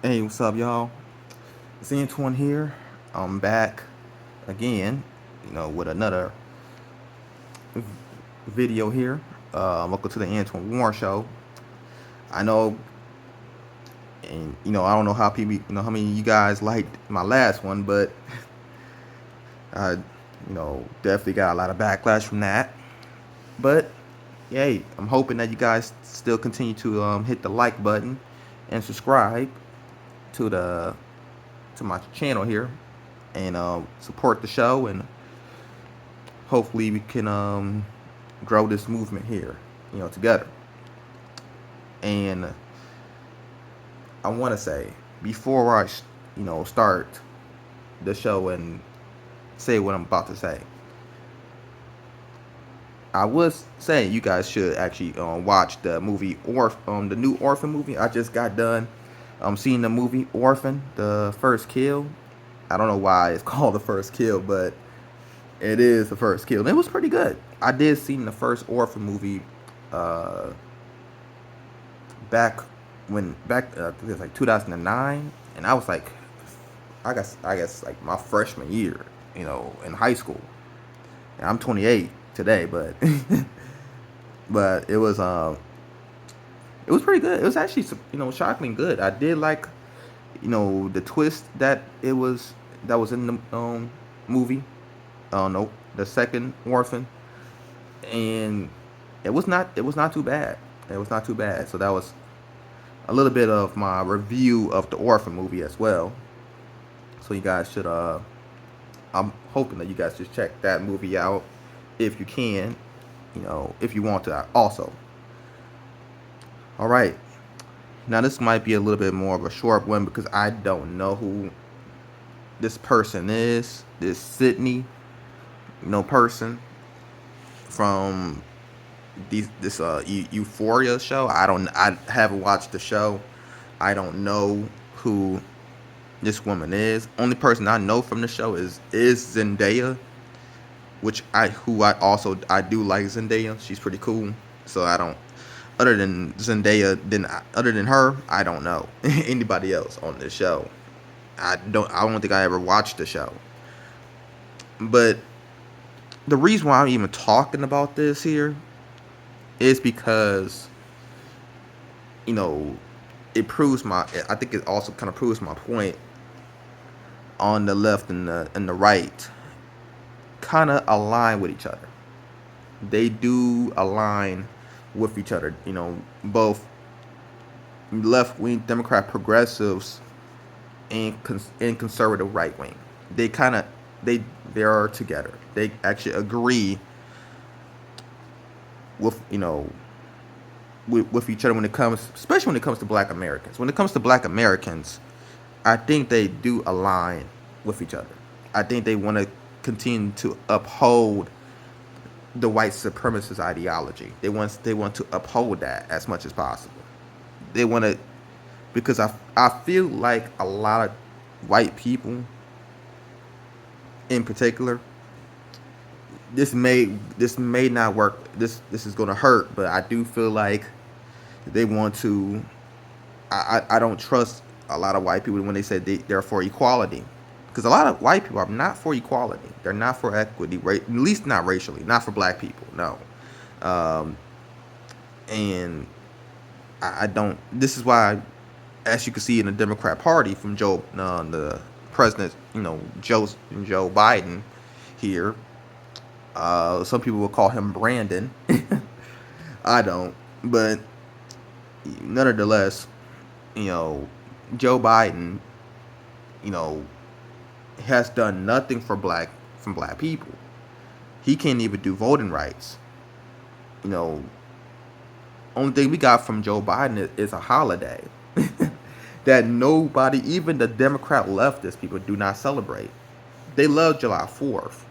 Hey, what's up, y'all? It's Antoine here. I'm back again, with another video here. Welcome to the Antoine Warren Show. I know, and I don't know how people, how many of you guys liked my last one, but I, definitely got a lot of backlash from that. But hey, I'm hoping that you guys still continue to hit the like button and subscribe to the to my channel here and support the show, and hopefully we can grow this movement here, together. And I want to say before I, start the show and say what I'm about to say, I was saying you guys should actually watch the movie the new Orphan movie. I just got done seeing the movie Orphan, the first kill. I don't know why it's called the first kill, but it is the first kill. And it was pretty good. I did see the first Orphan movie uh, back it was like 2009, and I was like, I guess like my freshman year, in high school. And I'm 28 today, but but it was pretty good. It was actually shockingly good. I did like the twist that was in the movie. No, the second Orphan, and it was not too bad. It was not too bad. So that was a little bit of my review of the Orphan movie as well. So you guys should I'm hoping that you guys just check that movie out if you can, if you want to also. All right. Now this might be a little bit more of a short one because I don't know who this person is. This Sydney, person from this Euphoria show. I haven't watched the show. I don't know who this woman is. Only person I know from the show is Zendaya, which I do like Zendaya. She's pretty cool. So I don't other than Zendaya, other than her, I don't know anybody else on this show. I don't think I ever watched the show. But the reason why I'm even talking about this here is because you know I think it also kind of proves my point on the left and the right kind of align with each other. They do align with each other. Both left wing Democrat progressives and conservative right wing. They kind of they are together. They actually agree with with each other when it comes, especially when it comes to Black Americans. When it comes to Black Americans, I think they do align with each other. I think they want to continue to uphold the white supremacist ideology. They want to uphold that as much as possible. They want to because I feel like a lot of white people in particular, this may not work. This is going to hurt, but I do feel like they want to. I don't trust a lot of white people when they say they're for equality, because a lot of white people are not for equality. They're not for equity, at least not racially, not for black people. No, um, and I don't. This is why, as you can see in the Democrat Party from the president, Joe Biden here. Some people will call him Brandon. I don't, but nonetheless, you know, Joe Biden, you know, has done nothing for black people. He can't even do voting rights. You know, only thing we got from Joe Biden is a holiday that nobody, even the Democrat leftist people, do not celebrate. They love July 4th.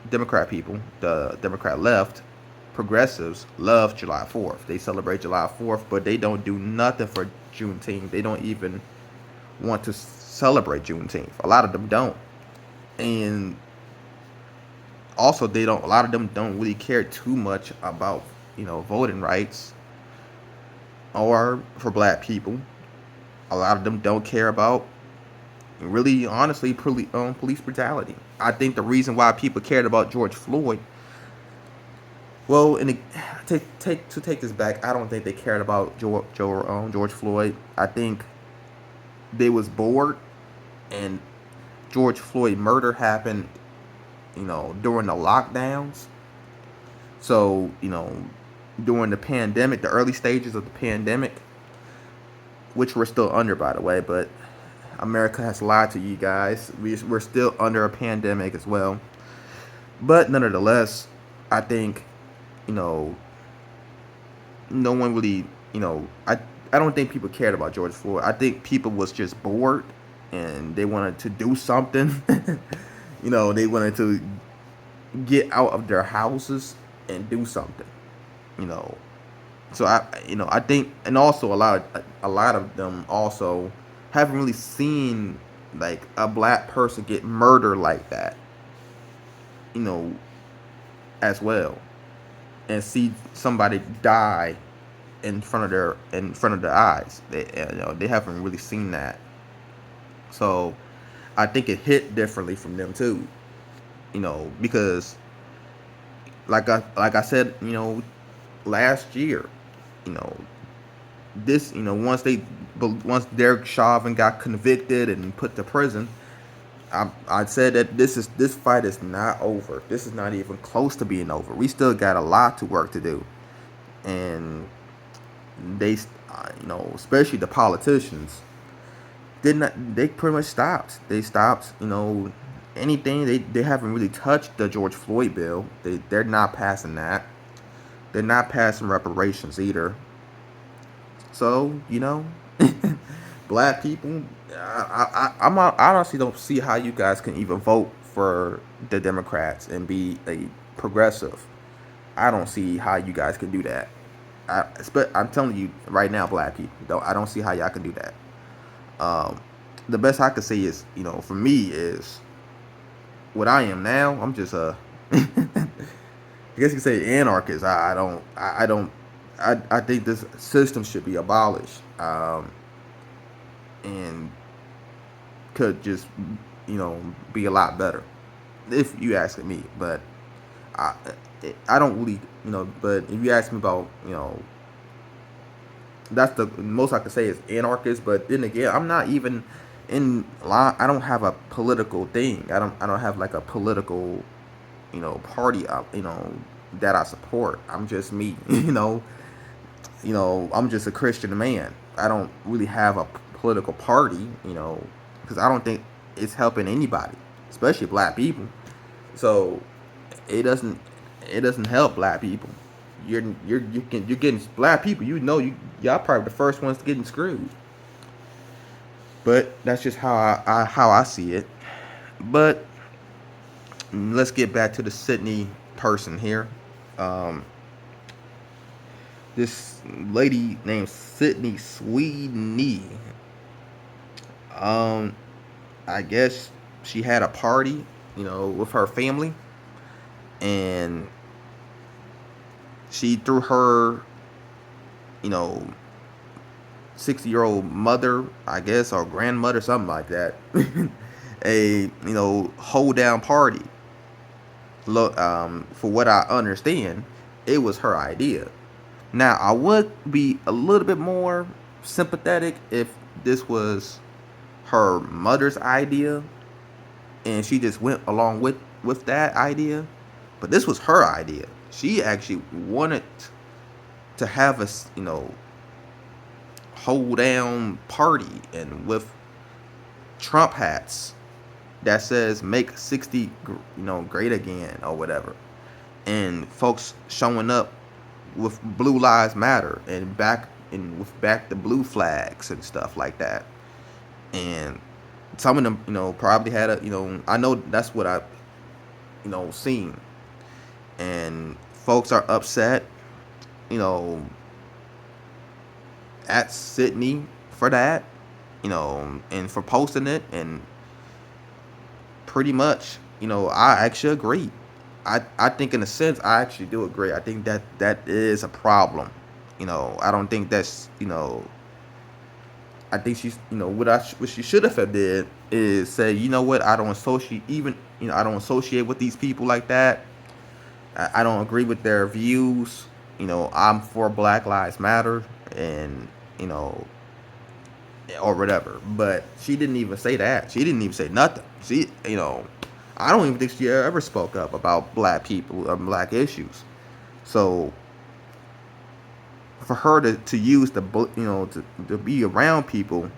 Democrat people, the Democrat left, progressives love July 4th. They celebrate July 4th, but they don't do nothing for Juneteenth. They don't even want to celebrate Juneteenth. A lot of them don't, and also they don't. A lot of them don't really care too much about voting rights. or for black people. A lot of them don't care about, really, honestly, police brutality. I think the reason why people cared about George Floyd, well, and take this back, I don't think they cared about George Floyd. I think they was bored, and George Floyd murder happened, during the lockdowns. So, during the pandemic, the early stages of the pandemic, which we're still under, by the way, but America has lied to you guys. We're still under a pandemic as well. But nonetheless, I think, you know, no one really, I don't think people cared about George Floyd. I think people was just bored and they wanted to do something. They wanted to get out of their houses and do something. You know, so I think, and also a lot of them also haven't really seen like a black person get murdered like that. You know, as well, and see somebody die in front of their eyes. They haven't really seen that. So I think it hit differently from them too. Because like I said, last year, you know, once Derek Chauvin got convicted and put to prison, I said that this fight is not over. This is not even close to being over. We still got a lot to work to do, and they, especially the politicians, did not. They pretty much stopped. They stopped. Anything. They haven't really touched the George Floyd bill. They're not passing that. They're not passing reparations either. So, black people, I honestly don't see how you guys can even vote for the Democrats and be a progressive. I don't see how you guys can do that. I'm telling you right now, black people, I don't see how y'all can do that. The best I could say is, for me is what I am now. I'm just I guess you could say anarchist. I think this system should be abolished, and could just, be a lot better, if you ask me. But I, I don't really, But if you ask me about, that's the most I can say is anarchist. But then again, I'm not even in line. I don't have a political thing. I don't have like a political, party. That I support. I'm just me. I'm just a Christian man. I don't really have a political party. Because I don't think it's helping anybody, especially black people. So it doesn't it doesn't help black people. You're getting black people. Y'all probably the first ones getting screwed. But that's just how I see it. But let's get back to the Sydney person here. Um, this lady named Sydney Sweeney. Um, I guess she had a party, with her family, and she threw her, you know, 60-year-old mother, I guess, or grandmother, something like that, a hold down party. Look, for what I understand, it was her idea. Now, I would be a little bit more sympathetic if this was her mother's idea and she just went along with that idea. But this was her idea. She actually wanted to have a hold down party, and with Trump hats that says "Make 60 great again" or whatever, and folks showing up with Blue Lives Matter and back the blue flags and stuff like that. And some of them, probably had I know that's what I, seen. And folks are upset, you know, at Sydney for that, and for posting it. And pretty much, I actually agree. I think in a sense I actually do agree. I think that is a problem, I don't think that's, I think she's, what she should have did is say, you know what, I don't associate, even, I don't associate with these people like that. I don't agree with their views. I'm for Black Lives Matter, and, you know, or whatever. But she didn't even say that. She didn't even say nothing. I don't even think she ever spoke up about black people or black issues. So for her to use to be around people,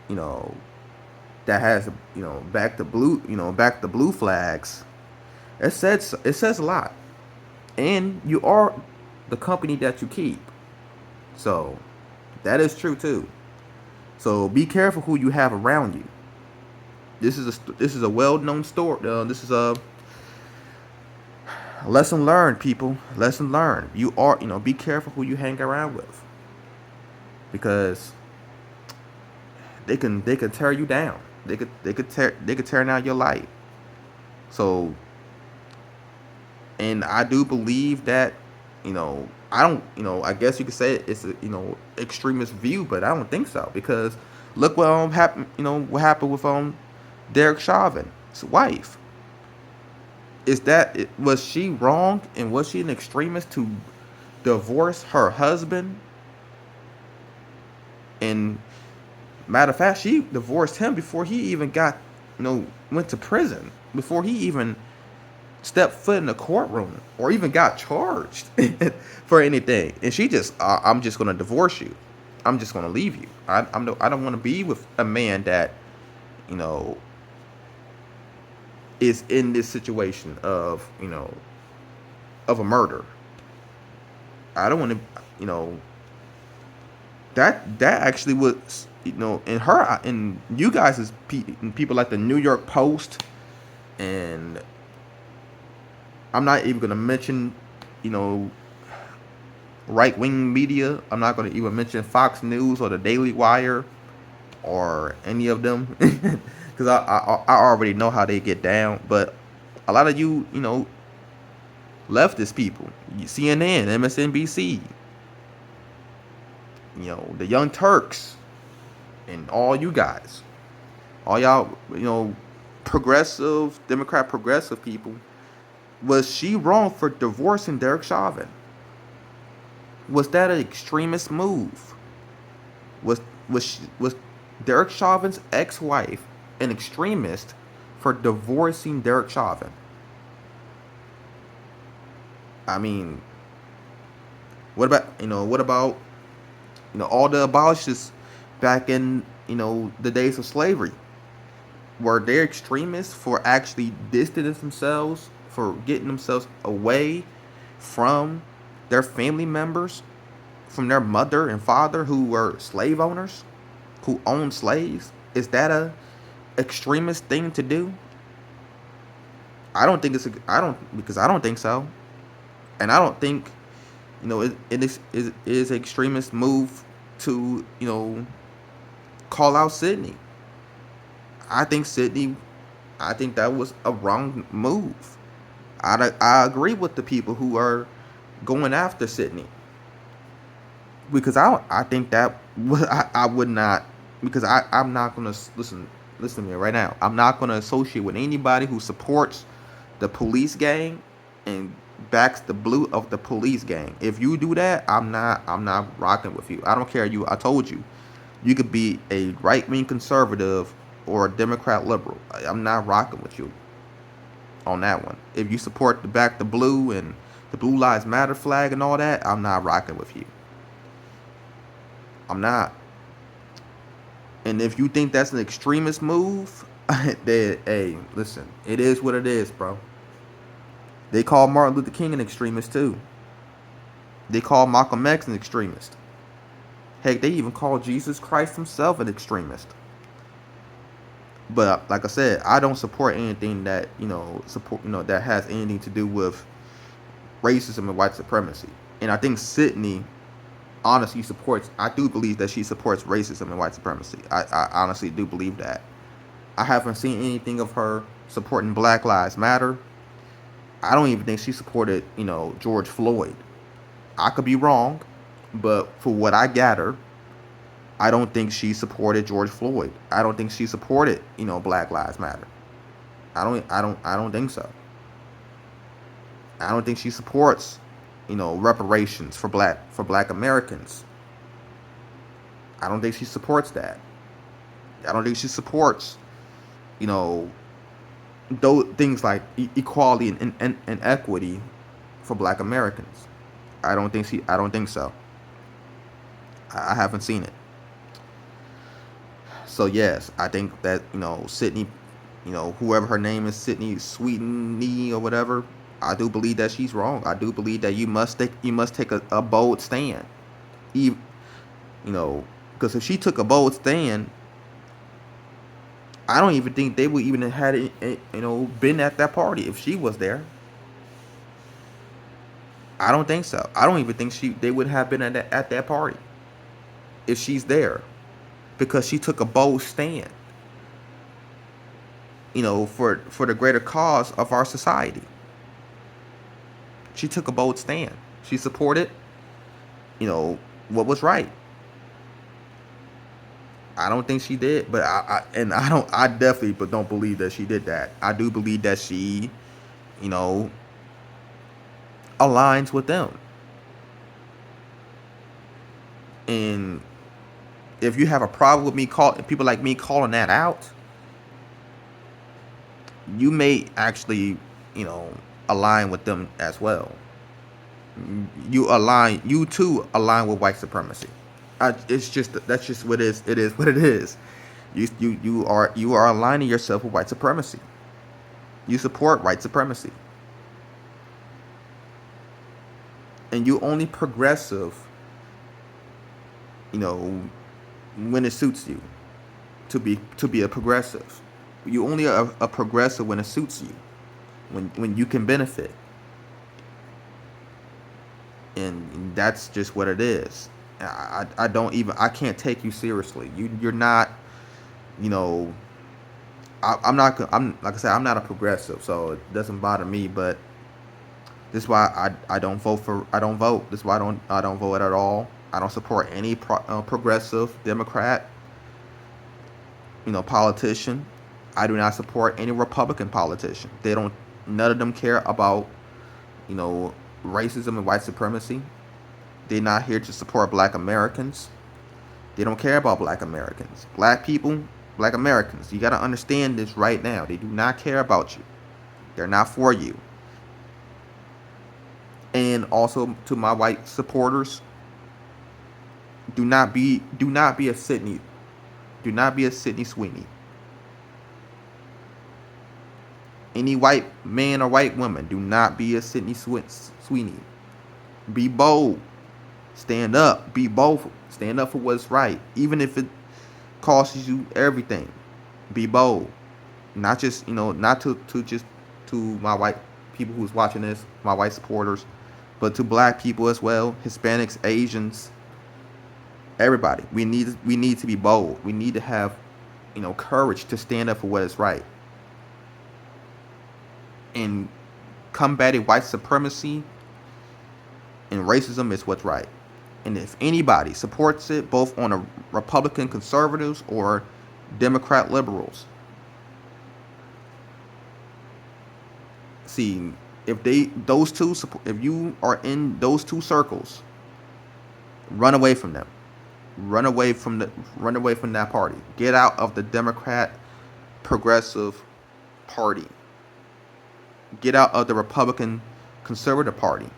you know, that has, back the blue flags, it says a lot. And you are the company that you keep. So that is true too. So be careful who you have around you. This is a well-known story. This is a lesson learned, people. Lesson learned. Be careful who you hang around with, because they could tear you down. They could tear down your life. So, and I do believe that, I don't, I guess you could say it's a, extremist view, but I don't think so, because look what happened. What happened with Derek Chauvin's wife. Was she wrong, and was she an extremist to divorce her husband? And matter of fact, she divorced him before he even went to prison, before he even stepped foot in the courtroom or even got charged for anything. And she just, I'm just gonna divorce you. I'm just gonna leave you. I don't want to be with a man that, you know, is in this situation of, of a murder. I don't want to, that actually was, in you guys as people like the New York Post, and I'm not even gonna mention, right wing media. I'm not gonna even mention Fox News or the Daily Wire or any of them, because I already know how they get down. But a lot of leftist people, CNN, MSNBC, the Young Turks, and all you guys, all y'all, Democrat progressive people, was she wrong for divorcing Derek Chauvin? Was that an extremist move? Was Derek Chauvin's ex-wife an extremist for divorcing Derek Chauvin? I mean, what about all the abolitionists back in the days of slavery? Were they extremists for actually distancing themselves, for getting themselves away from their family members, from their mother and father who were slave owners, who owned slaves? Is that a extremist thing to do? I don't think because I don't think so. And I don't think, it is an extremist move to, call out Sydney. I think that was a wrong move. I agree with the people who are going after Sydney, because I think that I would not, because I'm not gonna listen to me right now. I'm not gonna associate with anybody who supports the police gang and backs the blue of the police gang. If you do that, I'm not rocking with you. I don't care. I told you, you could be a right wing conservative or a Democrat liberal. I'm not rocking with you on that one. If you support the back the blue and the Blue Lives Matter flag and all that, I'm not rocking with you. I'm not. And if you think that's an extremist move, then, hey, listen, it is what it is, bro. They call Martin Luther King an extremist too. They call Malcolm X an extremist. Heck, they even call Jesus Christ himself an extremist. But like I said, I don't support anything that that has anything to do with racism and white supremacy. And I think Sydney honestly supports. I do believe that she supports racism and white supremacy. I honestly do believe that. I haven't seen anything of her supporting Black Lives Matter. I don't even think she supported George Floyd. I could be wrong, But for what I gather, I don't think she supported George Floyd. I don't think she supported, Black Lives Matter. I don't think so. I don't think she supports, reparations for black Americans. I don't think she supports that. I don't think she supports, you know, those things like equality and equity for black Americans. I don't think so. I haven't seen it. So yes, I think that, Sydney, whoever her name is, Sydney Sweeney or whatever, I do believe that she's wrong. I do believe that you must take a bold stand. Even, you know, because if she took a bold stand, I don't even think they would even have had it, been at that party if she was there. I don't think so. I don't even think they would have been at that party if she's there, because she took a bold stand, for the greater cause of our society. She took a bold stand. She supported, what was right. I don't think she did, but I definitely but don't believe that she did that. I do believe that she, you know, aligns with them. And if you have a problem with people like me calling that out, you may actually, you know, align with them as well. You too align with white supremacy. That's just what it is. It is what it is. You are aligning yourself with white supremacy. You support white supremacy, and you only progressive, you know, when it suits you to be a progressive. You only are a progressive when it suits you, when you can benefit, and that's just what it is. I can't take you seriously. You're not, you know. I'm not. I'm like I said. I'm not a progressive, so it doesn't bother me. But this is why I don't vote for. I don't vote. This is why I don't vote at all. I don't support any progressive Democrat, politician. I do not support any Republican politician. They don't. None of them care about, you know, racism and white supremacy. They're not here to support Black Americans. They don't care about Black Americans. Black people, Black Americans. You got to understand this right now. They do not care about you. They're not for you. And also to my white supporters, do not be a Sydney. Do not be a Sydney Sweeney. Any white man or white woman, do not be a Sydney Sweeney. Be bold. Stand up. Be bold. Stand up for what's right, even if it costs you everything. Be bold. Not just, not to just to my white people who's watching this, my white supporters, but to black people as well, Hispanics, Asians, everybody. We need to be bold. We need to have, courage to stand up for what is right. And combating white supremacy and racism is what's right. And if anybody supports it, both on a Republican conservatives or Democrat liberals, see, if you are in those two circles, run away from them. Run away from that party. Get out of the Democrat progressive party. Get out of the Republican conservative party,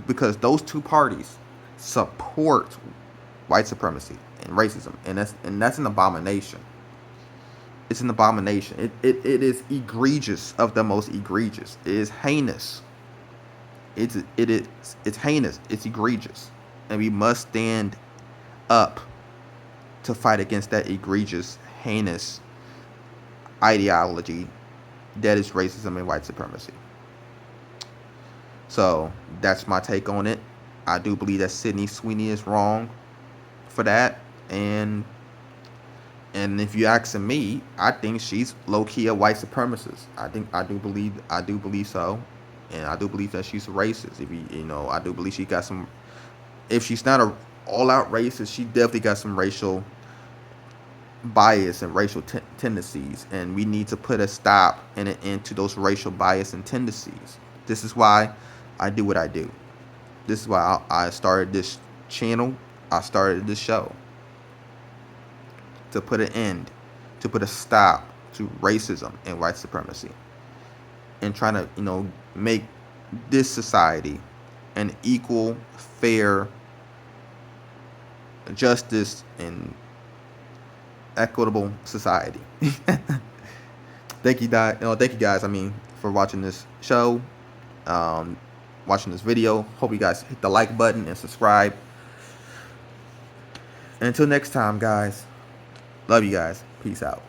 because those two parties support white supremacy and racism, and that's an abomination. It's an abomination. It is egregious, of the most egregious. It is heinous. It's heinous. It's egregious, and we must stand up to fight against that egregious, heinous ideology that is racism and white supremacy. So that's my take on it. I do believe that Sydney Sweeney is wrong for that, and if you asking me, I think she's low key a white supremacist. I do believe so, and I do believe that she's a racist. If I do believe she got some if she's not a all-out racist, she definitely got some racial bias and racial tendencies, and we need to put a stop and an end to those racial bias and tendencies. This is why I do what I do. This is why I started this channel. I started this show to put an end, to put a stop to racism and white supremacy, and trying to, make this society an equal, fair, justice, and equitable society. Thank you, thank you guys. For watching this show, watching this video. Hope you guys hit the like button and subscribe. And until next time, guys. Love you guys. Peace out.